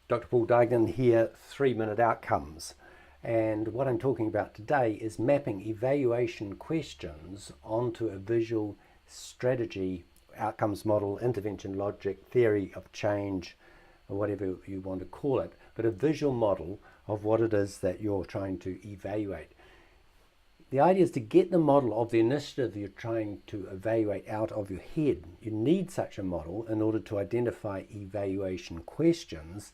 Dr. Paul Duignan here, 3-minute outcomes. And what I'm talking about today is mapping evaluation questions onto a visual strategy, outcomes model, intervention logic, theory of change, or whatever you want to call it, but a visual model of what it is that you're trying to evaluate. The idea is to get the model of the initiative you're trying to evaluate out of your head. You need such a model in order to identify evaluation questions.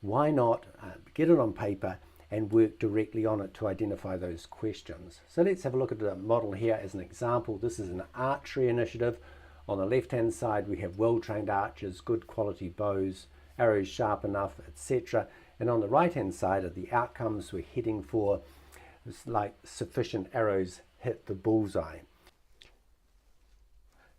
Why not get it on paper and work directly on it to identify those questions? So let's have a look at the model here as an example. This is an archery initiative. On the left-hand side, we have well-trained archers, good quality bows, arrows sharp enough, etc. And on the right-hand side are the outcomes we're heading for. It's like sufficient arrows hit the bullseye.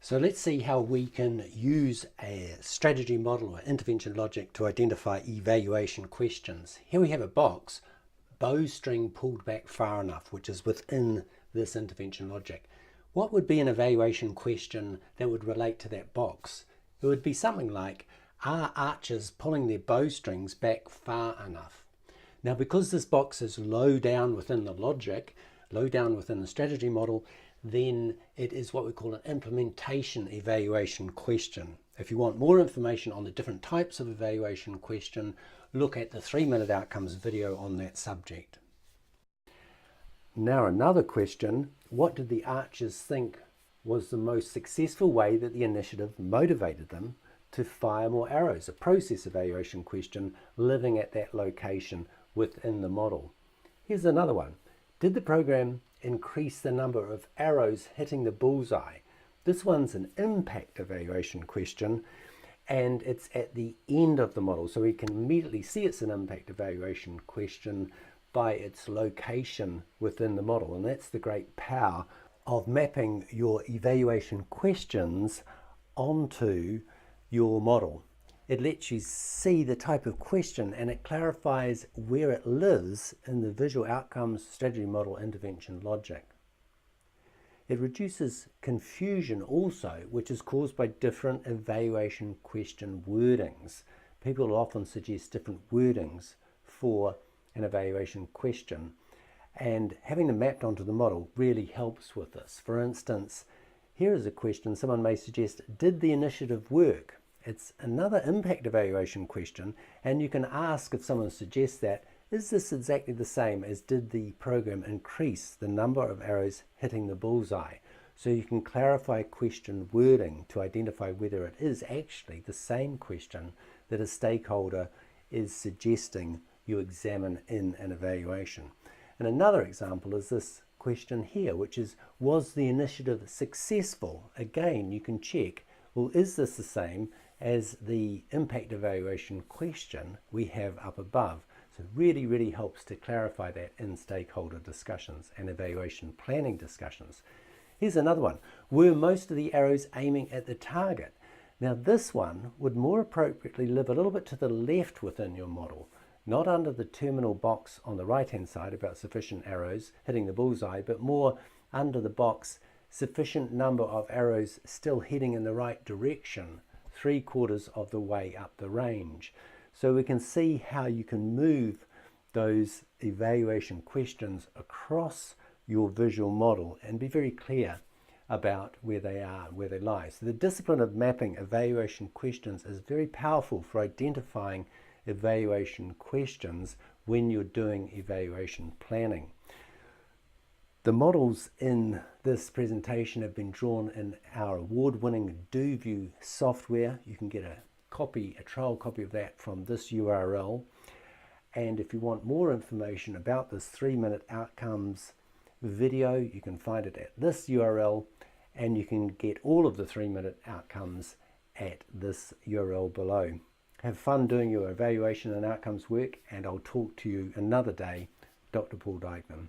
So let's see how we can use a strategy model or intervention logic to identify evaluation questions. Here we have a box, bowstring pulled back far enough, which is within this intervention logic. What would be an evaluation question that would relate to that box? It would be something like, are archers pulling their bowstrings back far enough? Now, because this box is low down within the logic, low down within the strategy model, then it is what we call an implementation evaluation question. If you want more information on the different types of evaluation question, look at the 3-minute outcomes video on that subject. Now another question, what did the archers think was the most successful way that the initiative motivated them to fire more arrows? A process evaluation question living at that location within the model. Here's another one. Did the program increase the number of arrows hitting the bullseye? This one's an impact evaluation question, and it's at the end of the model, so we can immediately see it's an impact evaluation question by its location within the model. And that's the great power of mapping your evaluation questions onto your model. It lets you see the type of question, and it clarifies where it lives in the visual outcomes strategy model intervention logic. It reduces confusion also, which is caused by different evaluation question wordings. People will often suggest different wordings for an evaluation question, and having them mapped onto the model really helps with this. For instance, here is a question someone may suggest, did the initiative work? It's another impact evaluation question, and you can ask if someone suggests that, is this exactly the same as did the program increase the number of arrows hitting the bullseye? So you can clarify question wording to identify whether it is actually the same question that a stakeholder is suggesting you examine in an evaluation. And another example is this question here, which is, was the initiative successful? Again, you can check, well, is this the same as the impact evaluation question we have up above? So it really, really helps to clarify that in stakeholder discussions and evaluation planning discussions. Here's another one. Were most of the arrows aiming at the target? Now this one would more appropriately live a little bit to the left within your model, not under the terminal box on the right-hand side about sufficient arrows hitting the bullseye, but more under the box, sufficient number of arrows still heading in the right direction, 3/4 of the way up the range. So we can see how you can move those evaluation questions across your visual model and be very clear about where they are, where they lie. So the discipline of mapping evaluation questions is very powerful for identifying evaluation questions when you're doing evaluation planning. The models in this presentation have been drawn in our award-winning DoView software. You can get a trial copy of that from this URL. And if you want more information about this 3-minute outcomes video, you can find it at this URL, and you can get all of the 3-minute outcomes at this URL below. Have fun doing your evaluation and outcomes work, and I'll talk to you another day. Dr. Paul Duignan.